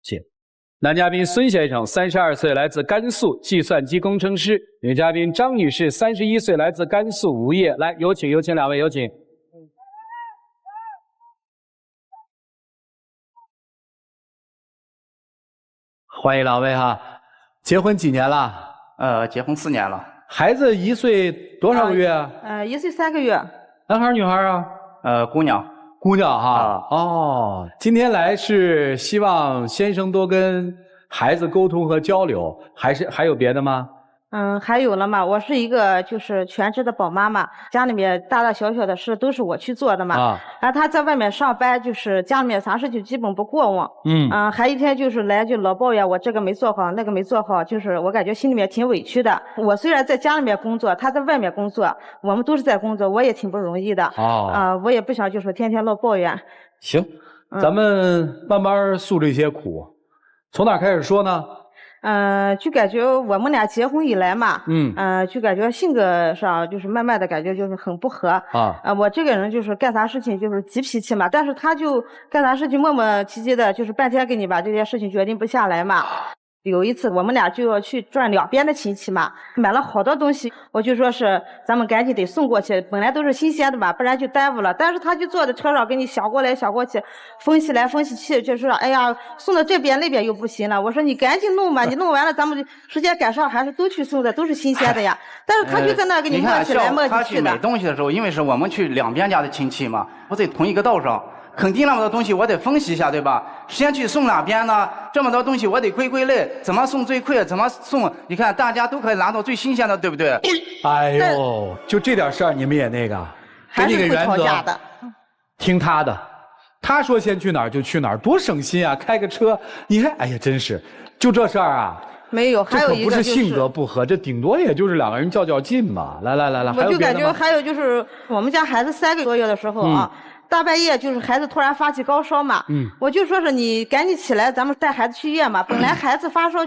请。男嘉宾孙先生，32岁，来自甘肃，计算机工程师；女嘉宾张女士，31岁，来自甘肃无业。来，有请两位，有请。欢迎两位哈。结婚几年了？结婚4年了。孩子1岁多少个月啊？1岁3个月。男孩女孩啊？姑娘。姑娘哈。哦，今天来是希望先生多跟孩子沟通和交流，还有别的吗？还有了嘛，我是一个就是全职的宝妈妈，家里面大大小小的事都是我去做的嘛。然后他在外面上班，就是家里面啥事就基本不过问。还一天就是来就老抱怨我这个没做好，那个没做好，就是我感觉心里面挺委屈的。我虽然在家里面工作，他在外面工作，我们都是在工作，我也挺不容易的。我也不想就是天天老抱怨。行，咱们慢慢诉这些苦，从哪开始说呢？就感觉我们俩结婚以来嘛，就感觉性格上就是慢慢的感觉就是很不合我这个人就是干啥事情就是急脾气嘛，但是他就干啥事情磨磨唧唧的，就是半天给你把这件事情决定不下来嘛。有一次我们俩就要去转两边的亲戚嘛，买了好多东西，我就说是咱们赶紧得送过去，本来都是新鲜的嘛，不然就耽误了。但是他就坐在车上给你想过来想过去，分析来分析去，就说哎呀送到这边那边又不行了。我说你赶紧弄吧，你弄完了咱们时间赶上还是都去送的，都是新鲜的呀。但是他就在那给你磨起来磨起去的。他去买东西的时候，因为是我们去两边家的亲戚嘛，不在同一个道上。肯定那么多东西我得分析一下，对吧？先去送哪边呢？这么多东西我得归类，怎么送最快？怎么送？你看大家都可以拿到最新鲜的，对不对？哎呦，就这点事儿你们也那个，还是会吵架的。听他的，他说先去哪儿就去哪儿，多省心啊！开个车，你看，哎呀，真是，就这事儿啊。没有，还有一个不是性格不合，这顶多也就是两个人较劲嘛。来，我就感觉还有就是我们家孩子3个多月的时候啊。大半夜就是孩子突然发起高烧嘛，我就说是你赶紧起来，咱们带孩子去医院嘛。本来孩子发烧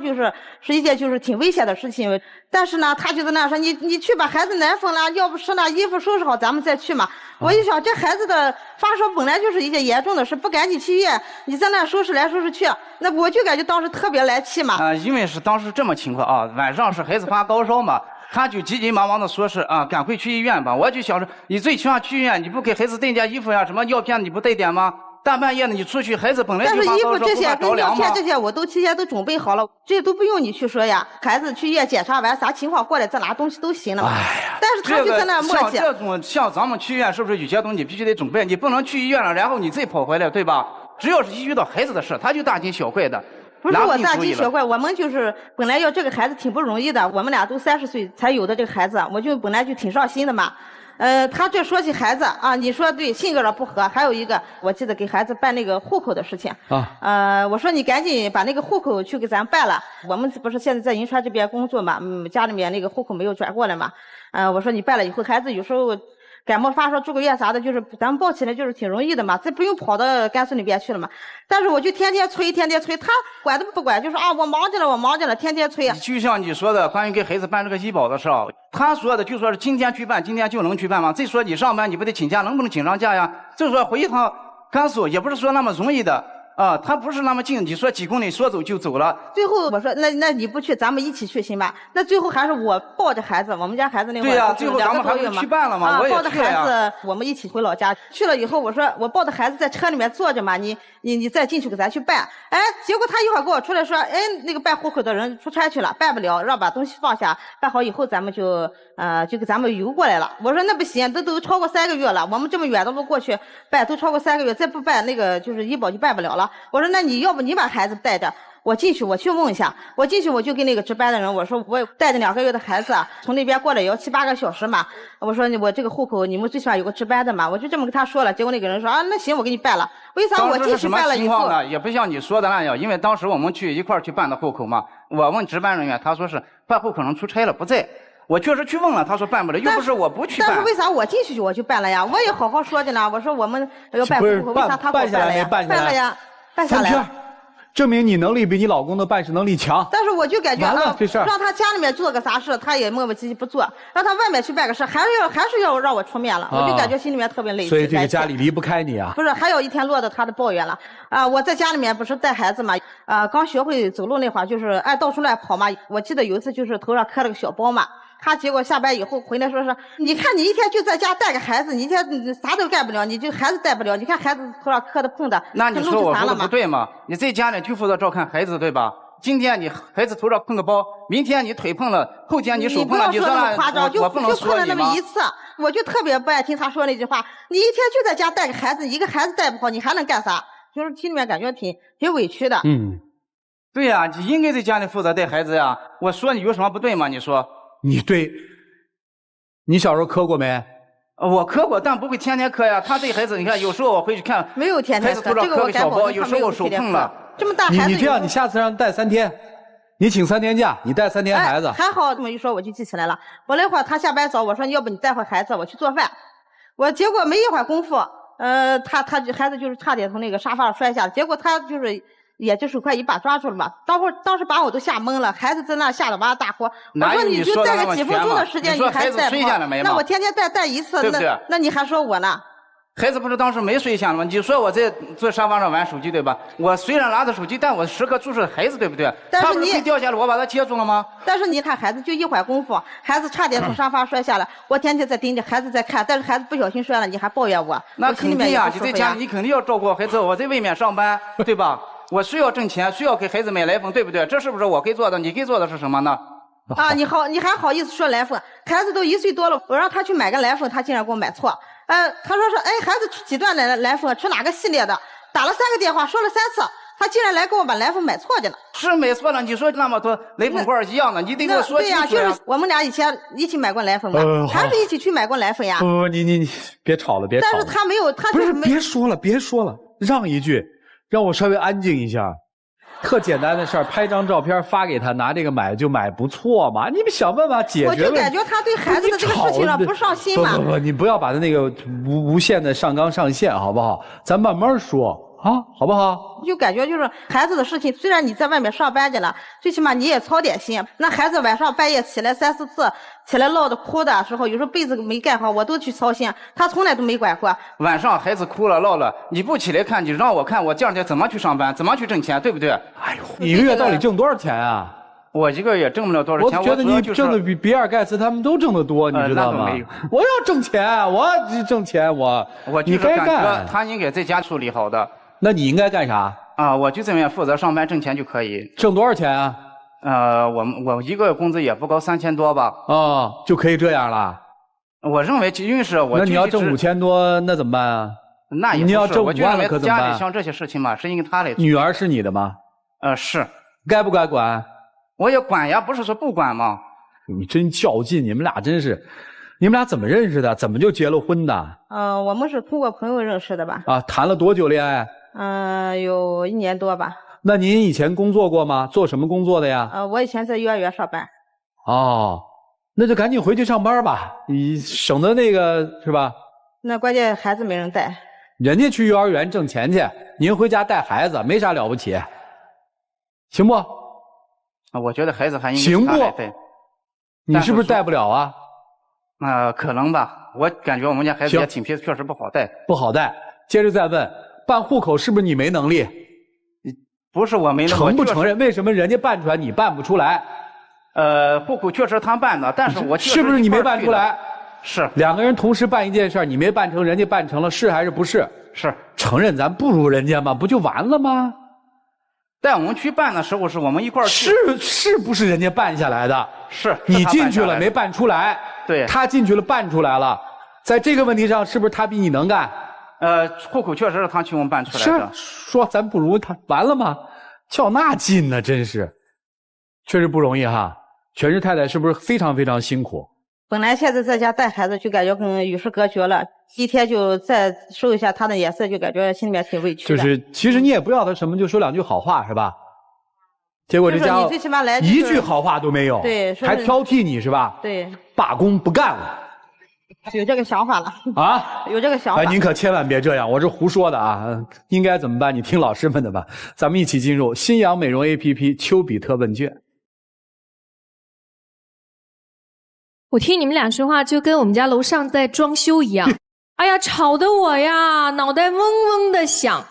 是一件就是挺危险的事情，但是呢，他就在那说你去把孩子奶粉啦，要不是那衣服收拾好，咱们再去嘛。我一想，这孩子的发烧本来就是一件严重的事，不赶紧去医院，你在那收拾来收拾去，那我就感觉当时特别来气嘛。因为是当时这么情况啊，晚上是孩子发高烧嘛。他就急急忙忙的说是赶快去医院吧。我就想着，你最起码去医院，你不给孩子带点衣服呀，什么药片你不带点吗？大半夜的你出去，孩子本来就发高烧，但是衣服这些跟药片这些我都提前都准备好了，这些都不用你去说呀。孩子去医院检查完啥情况过来再拿东西都行了嘛。但是他就在那磨叽。像这种像咱们去医院，是不是有些东西你必须得准备？你不能去医院了，然后你再跑回来，对吧？只要是一遇到孩子的事，他就大惊小怪的。不是我大惊小怪，我们就是本来要这个孩子挺不容易的，我们俩都30岁才有的这个孩子，我就本来就挺上心的嘛。他这说起孩子啊，你说对，性格上不合，还有一个，我记得给孩子办那个户口的事情我说你赶紧把那个户口去给咱办了。我们不是现在在银川这边工作嘛，家里面那个户口没有转过来嘛，我说你办了以后，孩子有时候感冒发烧住个院啥的，就是咱们抱起来就是挺容易的嘛，这不用跑到甘肃那边去了嘛。但是我就天天催，他管都不管，就说我忙着了，天天催啊。就像你说的，关于给孩子办这个医保的事儿，他说的就说是今天去办，今天就能去办吗？再说你上班你不得请假，能不能请上假呀？就说回一趟甘肃也不是说那么容易的。他不是那么近，你说几公里说走就走了。最后我说那你不去，咱们一起去行吧？那最后还是我抱着孩子，我们家孩子那会儿对呀，最后咱们还是去办了嘛，我也抱着孩子，我们一起回老家去了以后，我说我抱着孩子在车里面坐着嘛，你再进去给咱去办。结果他一会儿给我出来说，那个办户口的人出差去了，办不了，让把东西放下，办好以后咱们就给咱们邮过来了。我说那不行，都超过3个月了，我们这么远的路过去办都超过3个月，再不办那个就是医保就办不了了。我说那你要不你把孩子带着，我进去我去问一下。我进去我就跟那个值班的人我说，我带着2个月的孩子从那边过来也要7、8个小时嘛。我说我这个户口你们最起码有个值班的嘛，我就这么跟他说了。结果那个人说那行我给你办了。为啥我进去办了以后呢？也不像你说的那样，因为当时我们去一块儿去办的户口嘛。我问值班人员，他说是办户口人出差了不在。我确实去问了，他说办不了，又不是我不去办。但是为啥我进去我就办了呀？我也好好说的呢。我说我们要办户口，为啥他给我办了呀？办了呀，办下来了。证明你能力比你老公的办事能力强。但是我就感觉让他家里面做个啥事，他也磨磨唧唧不做，让他外面去办个事，还是要让我出面了，我就感觉心里面特别累。所以这个家里离不开你啊。不是，还有一天落到他的抱怨了我在家里面不是带孩子嘛，刚学会走路那会儿，就是爱到处乱跑嘛。我记得有一次就是头上磕了个小包嘛。他结果下班以后回来说是，你看你一天就在家带个孩子，你一天啥都干不了，你就孩子带不了，你看孩子头上磕的碰的，那你说我说的不对吗？你在家里就负责照看孩子，对吧？今天你孩子头上碰个包，明天你腿碰了，后天你手碰了，你不要说那么夸张，我不能就碰了那么一次，我就特别不爱听他说那句话。你一天就在家带个孩子，一个孩子带不好，你还能干啥？就是心里面感觉挺委屈的。对呀，你应该在家里负责带孩子呀。我说你有什么不对吗？你说。你对，你小时候磕过没？我磕过，但不会天天磕呀。他对孩子，你看有时候我回去看，没有天天磕，孩子头上磕个小包，有时候手碰了。这么大孩子，你这样，你下次让带3天，你请3天假，你带3天孩子。还好这么一说，我就记起来了。我那会儿他下班早，我说要不你带会孩子，我去做饭。我结果没一会儿功夫，他孩子就是差点从那个沙发上摔下，结果他就是。也就是快一把抓住了嘛，当时把我都吓懵了，孩子在那吓得哇大活。我说你就带个几分钟的时间，你还带不好？那我天天带一次，对不对？那你还说我呢？孩子不是当时没睡下了吗？你说我在坐沙发上玩手机，对吧？我虽然拿着手机，但我时刻注视孩子，对不对？但是你掉下来，我把他接住了吗？但是你看孩子就一会儿功夫，孩子差点从沙发摔下来，我天天在盯着孩子在看，但是孩子不小心摔了，你还抱怨我？那肯定呀，你在家你肯定要照顾孩子，我在外面上班，对吧？我需要挣钱，需要给孩子买奶粉，对不对？这是不是我该做的？你该做的是什么呢？你还好意思说奶粉？孩子都1岁多了，我让他去买个奶粉，他竟然给我买错。他说是，孩子吃几段奶粉，吃哪个系列的？打了3个电话，说了3次，他竟然来给我把奶粉买错去了。是买错了，你说那么多奶粉罐一样的，你得给我说清楚呀。对呀，就是我们俩以前一起买过奶粉嘛，还是一起去买过奶粉呀。不，你别吵了，别吵了。但是他没有，他不是别说了，让一句。让我稍微安静一下，特简单的事儿，拍张照片发给他，拿这个买就买，不错嘛。你们想办法解决问题。我就感觉他对孩子的这个事情上不上心嘛。不，你不要把他那个无限的上纲上线，好不好？咱慢慢说啊，好不好？就感觉就是孩子的事情，虽然你在外面上班去了，最起码你也操点心。那孩子晚上半夜起来3、4次，起来闹的哭的时候，有时候被子没盖好，我都去操心，他从来都没管过。晚上孩子哭了闹了，你不起来看，你让我看，我第2天怎么去上班，怎么去挣钱，对不对？哎呦，你一个月到底挣多少钱啊？我一个月挣不了多少钱。我觉得你挣的比比尔盖茨他们都挣得多，你知道吗？我要挣钱，我挣钱，你该干。他应该在家处理好的。那你应该干啥？我就这边负责上班挣钱就可以。挣多少钱啊？我一个月工资也不高，3000多吧。就可以这样了。我认为因为是我。那你要挣5000多，那怎么办啊？那也不是。你要挣5万了，可怎么办？家里像这些事情嘛，是应该他来做。女儿是你的吗？是。该不该管？我也管呀，不是说不管吗？你真较劲，你们俩真是。你们俩怎么认识的？怎么就结了婚的？我们是通过朋友认识的吧。谈了多久恋爱？有1年多吧。那您以前工作过吗？做什么工作的呀？我以前在幼儿园上班。那就赶紧回去上班吧，你省得那个是吧？那关键孩子没人带。人家去幼儿园挣钱去，您回家带孩子，没啥了不起，行不？我觉得孩子还应该是他来带。你是不是带不了啊？可能吧，我感觉我们家孩子也挺皮，确实不好带。不好带。接着再问，办户口是不是你没能力？不是我没能力。承不承认？为什么人家办出来你办不出来？户口确实他办的，但是我是不是你没办出来？是。2个人同时办一件事，你没办成，人家办成了，是还是不是？是。承认咱不如人家吗？不就完了吗？带我们去办的时候，是我们一块儿去。是不是人家办下来的？是。你进去了没办出来？对。他进去了办出来了，在这个问题上，是不是他比你能干？户口确实是他替我们办出来的。说咱不如他，完了吗？较那劲呢，真是，确实不容易哈。全职太太是不是非常非常辛苦？本来现在在家带孩子，就感觉跟与世隔绝了。一天就再收一下他的眼色，就感觉心里面挺委屈的。就是其实你也不要他什么，就说2句好话是吧？结果这家伙最起码来一句好话都没有，对，还挑剔你是吧？对，罢工不干了。有这个想法了啊？有这个想法。您可千万别这样，我是胡说的啊！应该怎么办？你听老师们的吧。咱们一起进入新阳美容 APP 丘比特问卷。我听你们俩说话就跟我们家楼上在装修一样。哎呀，吵得我呀，脑袋嗡嗡的响。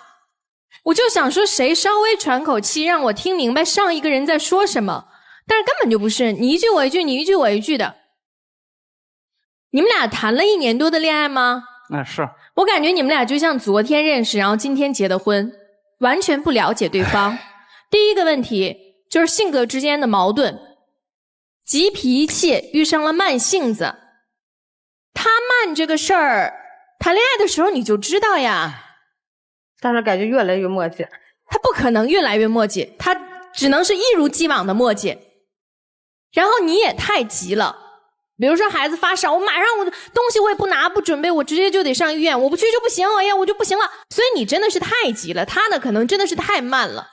我就想说，谁稍微喘口气，让我听明白上一个人在说什么。但是根本就不是，你一句我一句，你一句我一句的。你们俩谈了1年多的恋爱吗？是。我感觉你们俩就像昨天认识，然后今天结的婚，完全不了解对方。第一个问题就是性格之间的矛盾，急脾气遇上了慢性子。他慢这个事儿，谈恋爱的时候你就知道呀。但是感觉越来越磨叽。他不可能越来越磨叽，他只能是一如既往的磨叽。然后你也太急了，比如说孩子发烧，我马上我的东西我也不拿不准备，我直接就得上医院，我不去就不行，哎呀我就不行了。所以你真的是太急了，他呢可能真的是太慢了。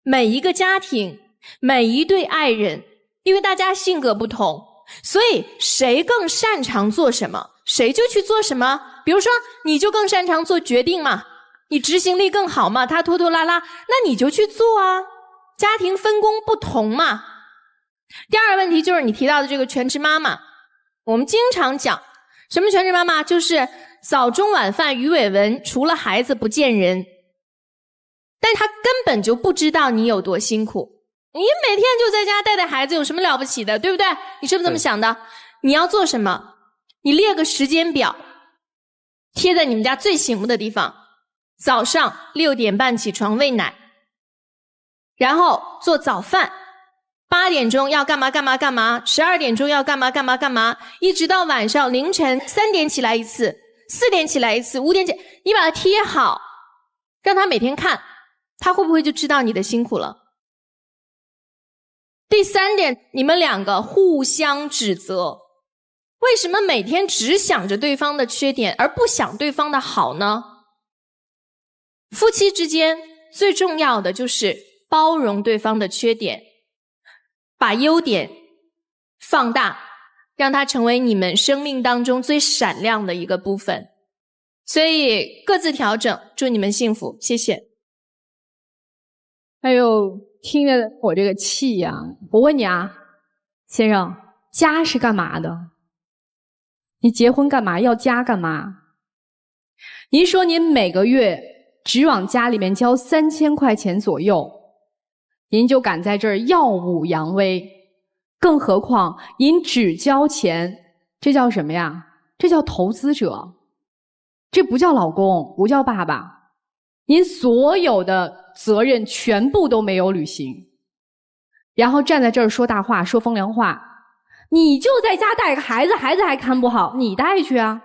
每一个家庭，每一对爱人，因为大家性格不同，所以谁更擅长做什么，谁就去做什么。比如说你就更擅长做决定嘛，你执行力更好嘛，他拖拖拉拉，那你就去做啊。家庭分工不同嘛。第二个问题就是你提到的这个全职妈妈，我们经常讲什么全职妈妈，就是早中晚饭鱼尾纹，除了孩子不见人。但他根本就不知道你有多辛苦，你每天就在家带带孩子有什么了不起的，对不对？你是不是这么想的？你要做什么，你列个时间表，贴在你们家最醒目的地方。早上6点半起床喂奶，然后做早饭，8点钟要干嘛干嘛干嘛，12点钟要干嘛干嘛干嘛，一直到晚上凌晨3点起来一次，4点起来一次，5点起，你把它贴好，让他每天看，他会不会就知道你的辛苦了？第3点，你们两个互相指责。为什么每天只想着对方的缺点，而不想对方的好呢？夫妻之间最重要的就是包容对方的缺点，把优点放大，让它成为你们生命当中最闪亮的一个部分。所以各自调整，祝你们幸福，谢谢。哎呦，听着我这个气呀！我问你啊，先生，家是干嘛的？你结婚干嘛？要家干嘛？您说您每个月只往家里面交3000块钱左右，您就敢在这儿耀武扬威，更何况您只交钱，这叫什么呀？这叫投资者，这不叫老公，不叫爸爸，您所有的责任全部都没有履行，然后站在这儿说大话，说风凉话。你就在家带个孩子，孩子还看不好，你带去啊。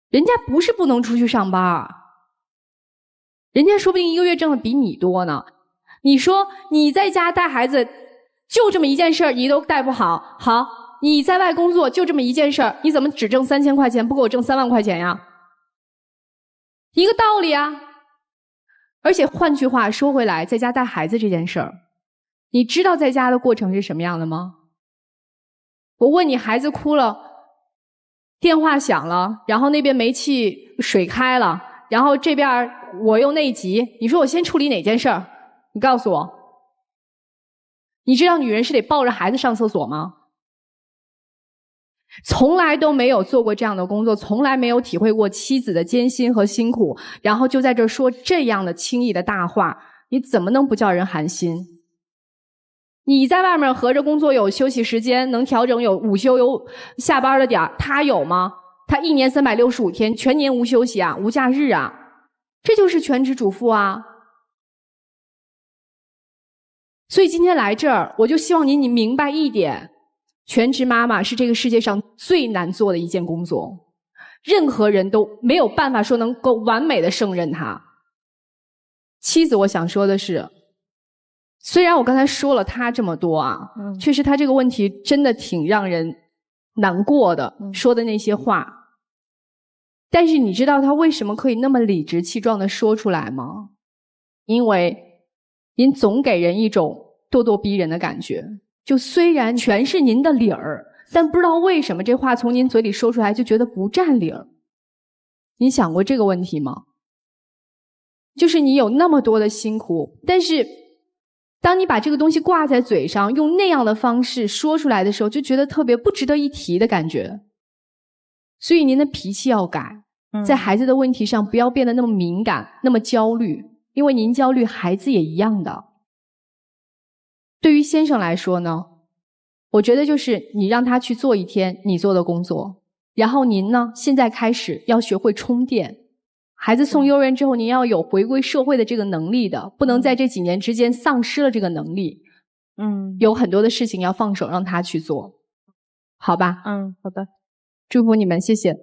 人家不是不能出去上班，人家说不定1个月挣的比你多呢。你说你在家带孩子就这么一件事儿你都带不好，好，你在外工作就这么一件事儿，你怎么只挣3000块钱，不给我挣3万块钱呀？一个道理啊。而且换句话说回来，在家带孩子这件事儿，你知道在家的过程是什么样的吗？我问你，孩子哭了，电话响了，然后那边煤气水开了，然后这边我又内急，你说我先处理哪件事儿？你告诉我。你知道女人是得抱着孩子上厕所吗？从来都没有做过这样的工作，从来没有体会过妻子的艰辛和辛苦，然后就在这说这样的轻易的大话，你怎么能不叫人寒心？你在外面合着工作有休息时间，能调整有午休有下班的点儿，他有吗？他1年365天全年无休息啊，无假日啊，这就是全职主妇啊。所以今天来这儿，我就希望你明白一点，全职妈妈是这个世界上最难做的一件工作，任何人都没有办法说能够完美的胜任它。妻子，我想说的是，虽然我刚才说了他这么多啊，确实他这个问题真的挺让人难过的，说的那些话。但是你知道他为什么可以那么理直气壮地说出来吗？因为您总给人一种咄咄逼人的感觉，就虽然全是您的理儿，但不知道为什么这话从您嘴里说出来就觉得不占理儿。你想过这个问题吗？就是你有那么多的辛苦，但是当你把这个东西挂在嘴上，用那样的方式说出来的时候，就觉得特别不值得一提的感觉。所以您的脾气要改，在孩子的问题上不要变得那么敏感，那么焦虑，因为您焦虑，孩子也一样的。对于先生来说呢，我觉得就是你让他去做一天你做的工作，然后您呢，现在开始要学会充电。孩子送幼儿园之后，您要有回归社会的这个能力的，不能在这几年之间丧失了这个能力。有很多的事情要放手让他去做，好吧？好的。祝福你们，谢谢。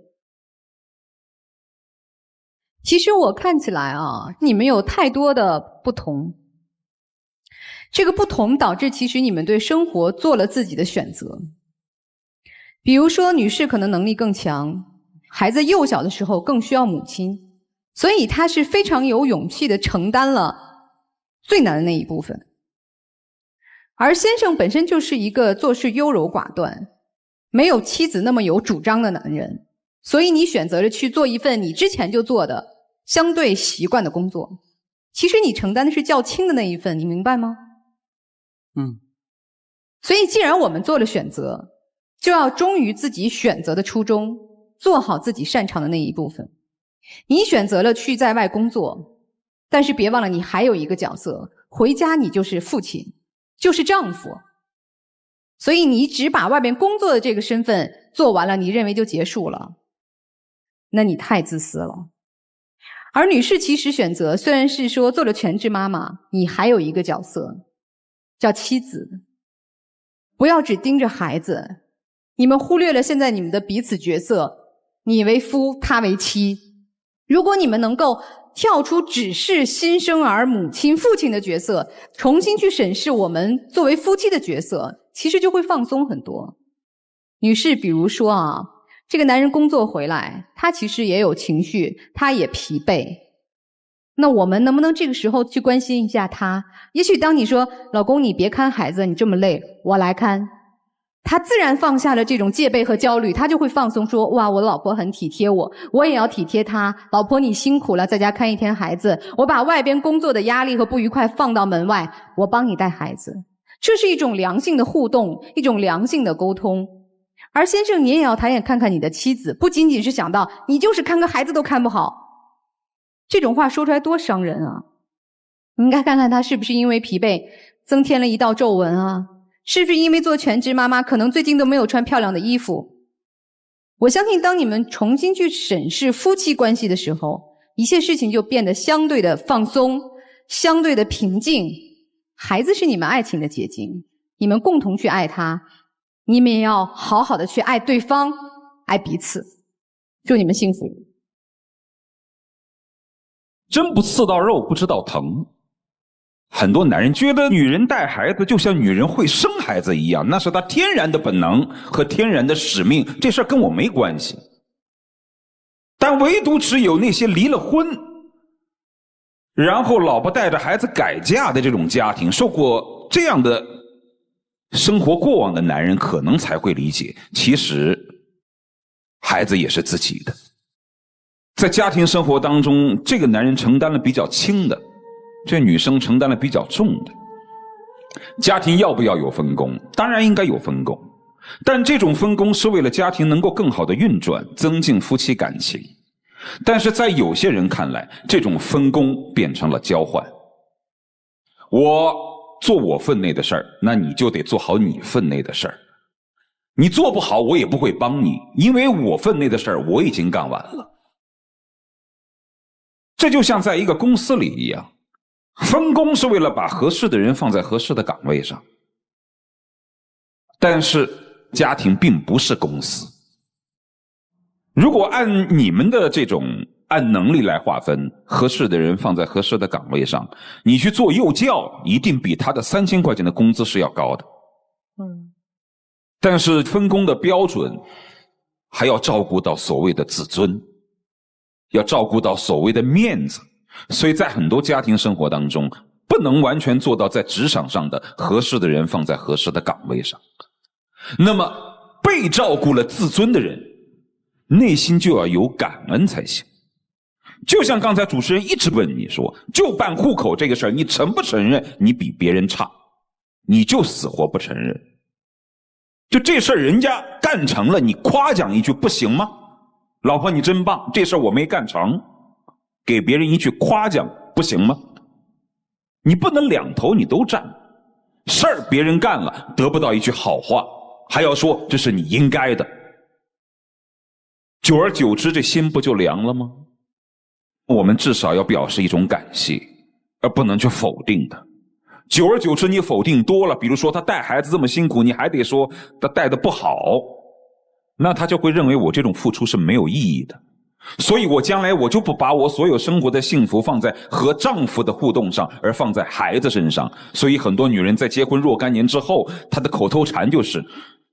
其实我看起来啊，你们有太多的不同。这个不同导致其实你们对生活做了自己的选择。比如说女士可能能力更强，孩子幼小的时候更需要母亲，所以她是非常有勇气的承担了最难的那一部分。而先生本身就是一个做事优柔寡断，没有妻子那么有主张的男人，所以你选择了去做一份你之前就做的相对习惯的工作。其实你承担的是较轻的那一份，你明白吗？所以既然我们做了选择，就要忠于自己选择的初衷，做好自己擅长的那一部分。你选择了去在外工作，但是别忘了你还有一个角色，回家你就是父亲，就是丈夫。所以你只把外面工作的这个身份做完了，你认为就结束了，那你太自私了。而女士其实选择虽然是说做了全职妈妈，你还有一个角色叫妻子。不要只盯着孩子，你们忽略了现在你们的彼此角色，你为夫，他为妻。如果你们能够跳出只是新生儿、母亲、父亲的角色，重新去审视我们作为夫妻的角色，其实就会放松很多。女士，比如说啊，这个男人工作回来，他其实也有情绪，他也疲惫。那我们能不能这个时候去关心一下他？也许当你说老公你别看孩子，你这么累，我来看，他自然放下了这种戒备和焦虑，他就会放松说，哇，我的老婆很体贴我，我也要体贴她。老婆你辛苦了，在家看一天孩子，我把外边工作的压力和不愉快放到门外，我帮你带孩子。这是一种良性的互动，一种良性的沟通。而先生，你也要抬眼看看你的妻子，不仅仅是想到你就是看个孩子都看不好，这种话说出来多伤人啊！你应该看看他是不是因为疲惫增添了一道皱纹啊？是不是因为做全职妈妈可能最近都没有穿漂亮的衣服？我相信当你们重新去审视夫妻关系的时候，一切事情就变得相对的放松，相对的平静。孩子是你们爱情的结晶，你们共同去爱他，你们也要好好的去爱对方，爱彼此。祝你们幸福。针不刺到肉，不知道疼。很多男人觉得女人带孩子就像女人会生孩子一样，那是她天然的本能和天然的使命，这事儿跟我没关系。但唯独只有那些离了婚，然后老婆带着孩子改嫁的这种家庭，受过这样的生活过往的男人，可能才会理解，其实孩子也是自己的。在家庭生活当中，这个男人承担了比较轻的，这女生承担了比较重的。家庭要不要有分工？当然应该有分工，但这种分工是为了家庭能够更好的运转，增进夫妻感情。但是在有些人看来，这种分工变成了交换。我做我分内的事儿，那你就得做好你分内的事儿。你做不好，我也不会帮你，因为我分内的事儿我已经干完了。这就像在一个公司里一样，分工是为了把合适的人放在合适的岗位上。但是家庭并不是公司。如果按你们的这种按能力来划分，合适的人放在合适的岗位上，你去做幼教，一定比他的3000块钱的工资是要高的。但是分工的标准还要照顾到所谓的自尊，要照顾到所谓的面子，所以在很多家庭生活当中，不能完全做到在职场上的合适的人放在合适的岗位上。那么被照顾了自尊的人，内心就要有感恩才行。就像刚才主持人一直问你说，就办户口这个事儿，你承不承认你比别人差？你就死活不承认。就这事儿人家干成了，你夸奖一句不行吗？老婆你真棒，这事儿我没干成，给别人一句夸奖不行吗？你不能两头你都占，事儿别人干了得不到一句好话，还要说这是你应该的，久而久之这心不就凉了吗？我们至少要表示一种感谢，而不能去否定的。久而久之你否定多了，比如说他带孩子这么辛苦，你还得说他带的不好，那他就会认为我这种付出是没有意义的。所以我将来我就不把我所有生活的幸福放在和丈夫的互动上，而放在孩子身上。所以很多女人在结婚若干年之后，她的口头禅就是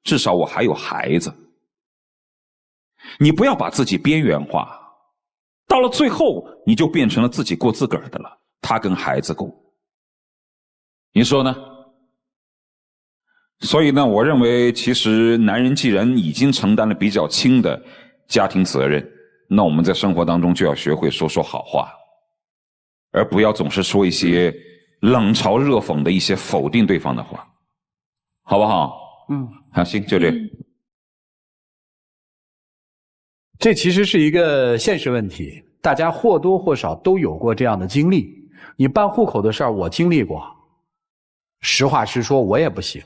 至少我还有孩子。你不要把自己边缘化，到了最后你就变成了自己过自个儿的了，他跟孩子过，你说呢？所以呢，我认为其实男人既然已经承担了比较轻的家庭责任，那我们在生活当中就要学会说说好话，而不要总是说一些冷嘲热讽的一些否定对方的话，好不好？好，行，就这样。这其实是一个现实问题，大家或多或少都有过这样的经历。你办户口的事儿，我经历过，实话实说，我也不行，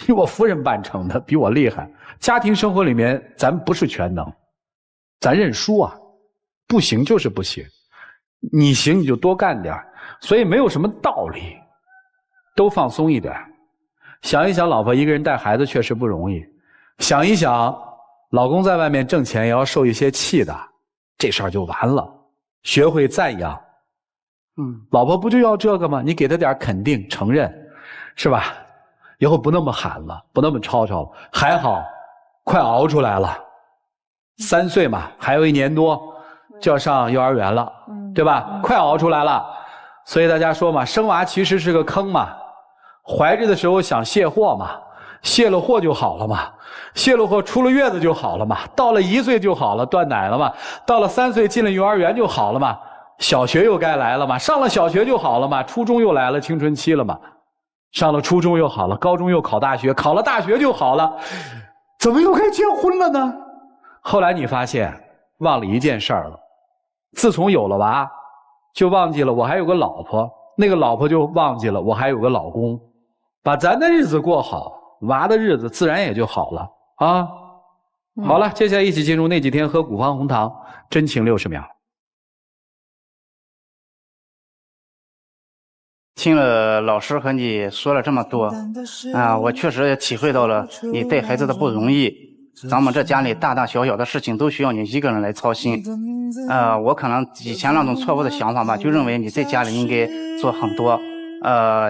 因为我夫人办成的，比我厉害。家庭生活里面，咱不是全能，咱认输啊，不行就是不行，你行你就多干点，所以没有什么道理，都放松一点。想一想，老婆一个人带孩子确实不容易，想一想老公在外面挣钱也要受一些气的，这事儿就完了。学会赞扬，老婆不就要这个吗？你给她点肯定承认，是吧？以后不那么喊了，不那么吵吵了，还好快熬出来了，3岁嘛，还有1年多就要上幼儿园了，对吧？快熬出来了。所以大家说嘛，生娃其实是个坑嘛，怀着的时候想卸货嘛，卸了货就好了嘛，卸了货出了月子就好了嘛，到了1岁就好了，断奶了嘛，到了3岁进了幼儿园就好了嘛，小学又该来了嘛，上了小学就好了嘛，初中又来了，青春期了嘛，上了初中又好了，高中又考大学，考了大学就好了，怎么又该结婚了呢？后来你发现忘了一件事儿了，自从有了娃就忘记了我还有个老婆，那个老婆就忘记了我还有个老公，把咱的日子过好，娃的日子自然也就好了啊。好了，接下来一起进入那几天喝古方红糖，真情60秒。听了老师和你说了这么多我确实也体会到了你带孩子的不容易。咱们这家里大大小小的事情都需要你一个人来操心。我可能以前那种错误的想法吧，就认为你在家里应该做很多。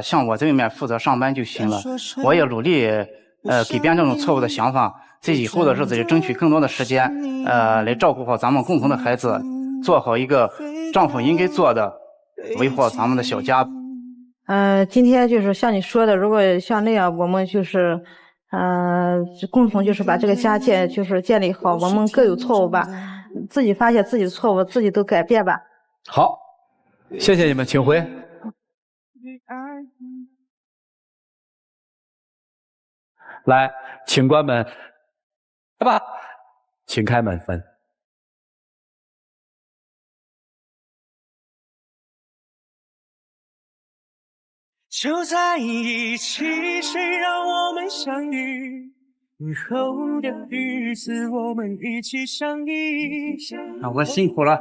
像我这里面负责上班就行了。我也努力改变这种错误的想法，在以后的日子里争取更多的时间来照顾好咱们共同的孩子，做好一个丈夫应该做的，维护好咱们的小家。今天就是像你说的，如果像那样，我们就是共同就是把这个家建立好，我们各有错误吧，自己发现自己的错误，自己都改变吧。好，谢谢你们，请回。来，请关门。来吧，请开门。就在一起，谁让我们相遇？以后的日子，我们一起相依。我辛苦了。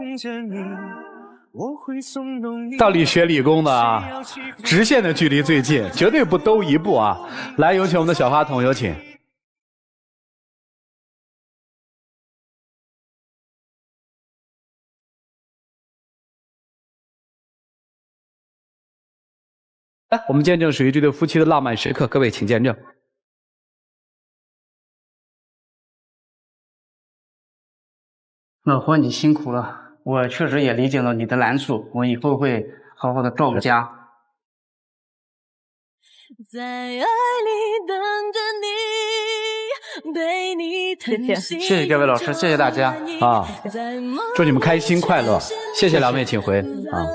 到底学理工的啊，直线的距离最近，绝对不兜一步啊！来，有请我们的小话筒，有请。来，我们见证属于这对夫妻的浪漫时刻，各位请见证。老婆，你辛苦了，我确实也理解了你的难处，我以后会好好的照顾家。在爱里等着你，谢谢各位老师，谢谢大家啊！祝你们开心快乐，谢谢两位，请回啊。